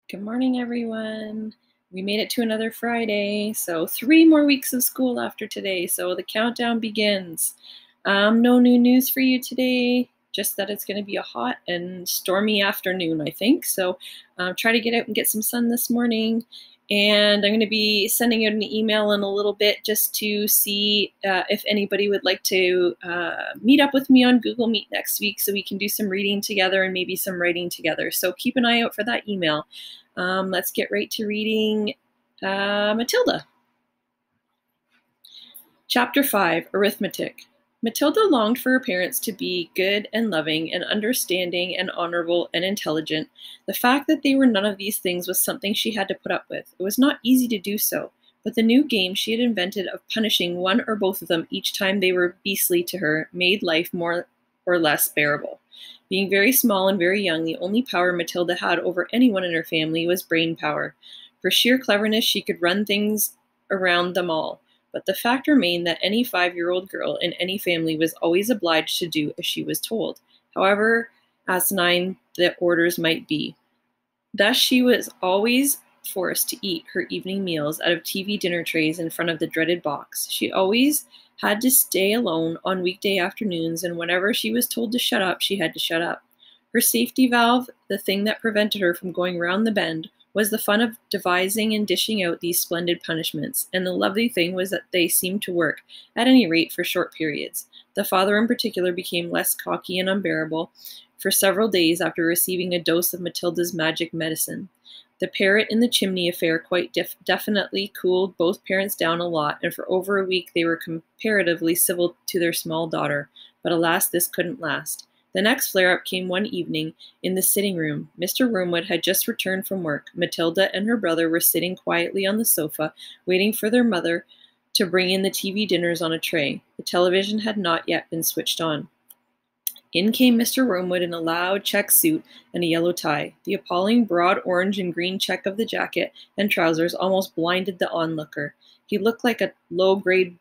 Good morning, everyone. We made it to another Friday, so 3 more weeks of school after today, so the countdown begins. No new news for you today, just that it's going to be a hot and stormy afternoon, I think. So try to get out and get some sun this morning. And I'm going to be sending out an email in a little bit just to see if anybody would like to meet up with me on Google Meet next week so we can do some reading together and maybe some writing together. So keep an eye out for that email. Let's get right to reading Matilda. Chapter 5, Arithmetic. Matilda longed for her parents to be good and loving and understanding and honorable and intelligent. The fact that they were none of these things was something she had to put up with. It was not easy to do so, but the new game she had invented of punishing one or both of them each time they were beastly to her made life more or less bearable. Being very small and very young, the only power Matilda had over anyone in her family was brain power. For sheer cleverness, she could run things around them all. But the fact remained that any 5-year-old girl in any family was always obliged to do as she was told, however asinine the orders might be. Thus she was always forced to eat her evening meals out of TV dinner trays in front of the dreaded box. She always had to stay alone on weekday afternoons, and whenever she was told to shut up, she had to shut up. Her safety valve, the thing that prevented her from going round the bend, was the fun of devising and dishing out these splendid punishments, and the lovely thing was that they seemed to work, at any rate for short periods. The father in particular became less cocky and unbearable for several days after receiving a dose of Matilda's magic medicine. The parrot in the chimney affair quite definitely cooled both parents down a lot, and for over a week they were comparatively civil to their small daughter. But alas, this couldn't last. The next flare-up came one evening in the sitting room. Mr. Wormwood had just returned from work. Matilda and her brother were sitting quietly on the sofa, waiting for their mother to bring in the TV dinners on a tray. The television had not yet been switched on. In came Mr. Wormwood in a loud check suit and a yellow tie. The appalling broad orange and green check of the jacket and trousers almost blinded the onlooker. He looked like a low-grade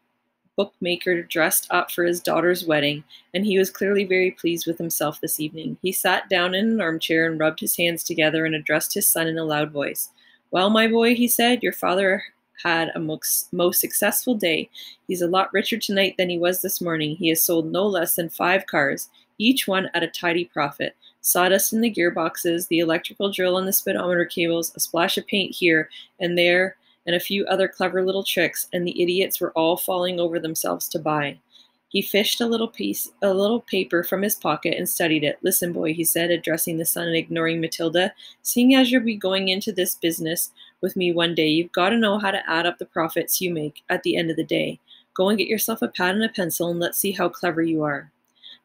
bookmaker dressed up for his daughter's wedding, and he was clearly very pleased with himself this evening. He sat down in an armchair and rubbed his hands together and addressed his son in a loud voice. "Well, my boy," he said, "your father had a most successful day. He's a lot richer tonight than he was this morning. He has sold no less than 5 cars, each one at a tidy profit. Sawdust in the gearboxes, the electrical drill on the speedometer cables, a splash of paint here and there, and a few other clever little tricks, and the idiots were all falling over themselves to buy." He fished a little paper from his pocket and studied it. "Listen, boy," he said, addressing the son and ignoring Matilda. "Seeing as you'll be going into this business with me one day, you've got to know how to add up the profits you make at the end of the day. Go and get yourself a pad and a pencil, and let's see how clever you are."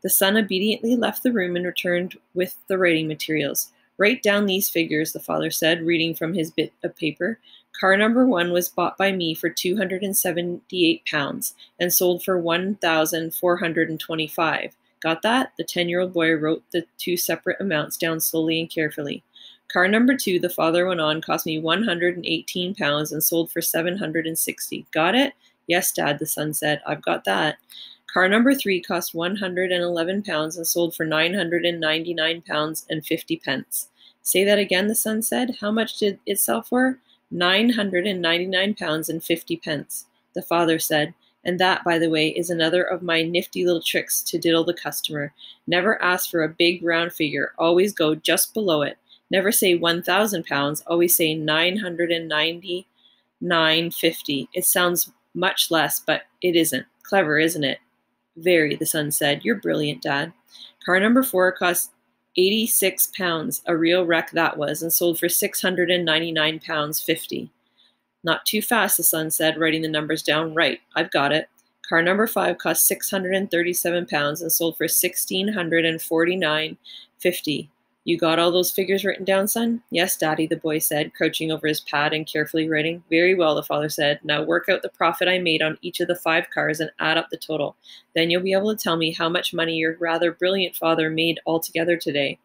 The son obediently left the room and returned with the writing materials. "Write down these figures," the father said, reading from his bit of paper. "Car number 1 was bought by me for £278 and sold for £1,425. Got that?" The 10-year-old boy wrote the 2 separate amounts down slowly and carefully. "Car number 2, the father went on, cost me £118 and sold for £760. Got it?" "Yes, Dad," the son said. "I've got that." "Car number 3 cost £111 and sold for £999 and 50 pence. "Say that again," the son said. "How much did it sell for?" £999 and 50 pence. The father said, "And that, by the way, is another of my nifty little tricks to diddle the customer. Never ask for a big round figure. Always go just below it. Never say £1,000. Always say 999.50. It sounds much less, but it isn't. Clever, isn't it?" "Very," the son said. "You're brilliant, Dad." "Car number 4 cost £86, a real wreck that was, and sold for £699.50. "Not too fast," the son said, writing the numbers down. "Right, I've got it. Car number 5 cost £637 and sold for £1,649.50. You got all those figures written down, son?" "Yes, Daddy," the boy said, crouching over his pad and carefully writing. "Very well," the father said. "Now work out the profit I made on each of the 5 cars and add up the total. Then you'll be able to tell me how much money your rather brilliant father made altogether today."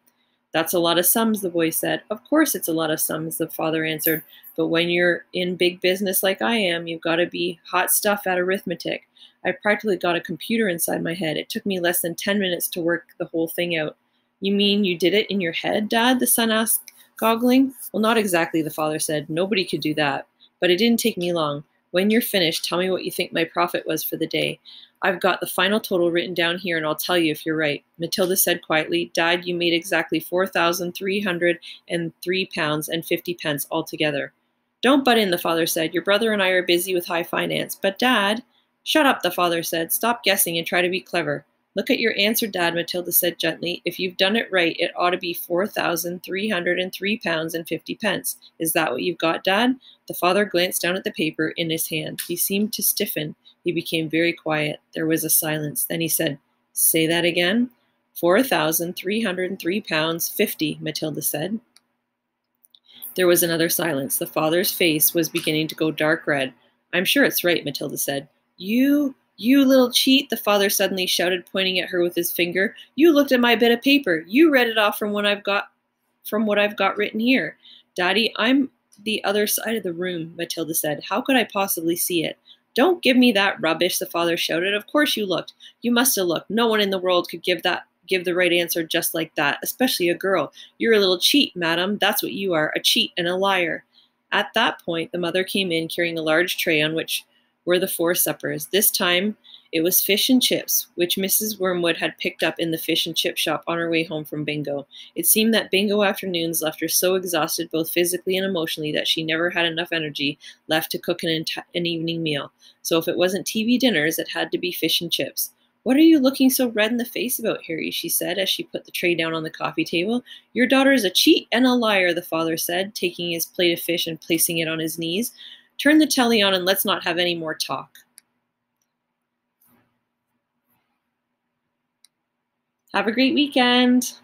"That's a lot of sums," the boy said. "Of course it's a lot of sums," the father answered. "But when you're in big business like I am, you've got to be hot stuff at arithmetic. I practically got a computer inside my head. It took me less than 10 minutes to work the whole thing out." "You mean you did it in your head, Dad?" the son asked Goggling? Well, not exactly, the father said. Nobody could do that. But it didn't take me long. When you're finished, tell me what you think my profit was for the day. I've got the final total written down here, and I'll tell you if you're right. Matilda said quietly, Dad, you made exactly 4,303 pounds and 50 pence altogether. Don't butt in, the father said. Your brother and I are busy with high finance. But Dad... Shut up, the father said. Stop guessing and try to be clever. Look at your answer, Dad, Matilda said gently. If you've done it right, it ought to be 4,303 pounds and 50 pence. Is that what you've got, Dad? The father glanced down at the paper in his hand. He seemed to stiffen. He became very quiet. There was a silence. Then he said, Say that again? 4,303 pounds 50, Matilda said. There was another silence. The father's face was beginning to go dark red. I'm sure it's right, Matilda said. You little cheat, the father suddenly shouted, pointing at her with his finger. You looked at my bit of paper. You read it off from what I've got written here. Daddy, I'm the other side of the room, Matilda said. How could I possibly see it? Don't give me that rubbish, the father shouted. Of course you looked. You must have looked. No one in the world could give the right answer just like that, especially a girl. You're a little cheat, madam. That's what you are, a cheat and a liar. At that point, the mother came in carrying a large tray on which were the 4 suppers. This time, it was fish and chips, which Mrs. Wormwood had picked up in the fish and chip shop on her way home from bingo. It seemed that bingo afternoons left her so exhausted both physically and emotionally that she never had enough energy left to cook an evening meal. So if it wasn't TV dinners, it had to be fish and chips. What are you looking so red in the face about, Harry? She said as she put the tray down on the coffee table. Your daughter is a cheat and a liar, the father said, taking his plate of fish and placing it on his knees. Turn the telly on and let's not have any more talk. Have a great weekend.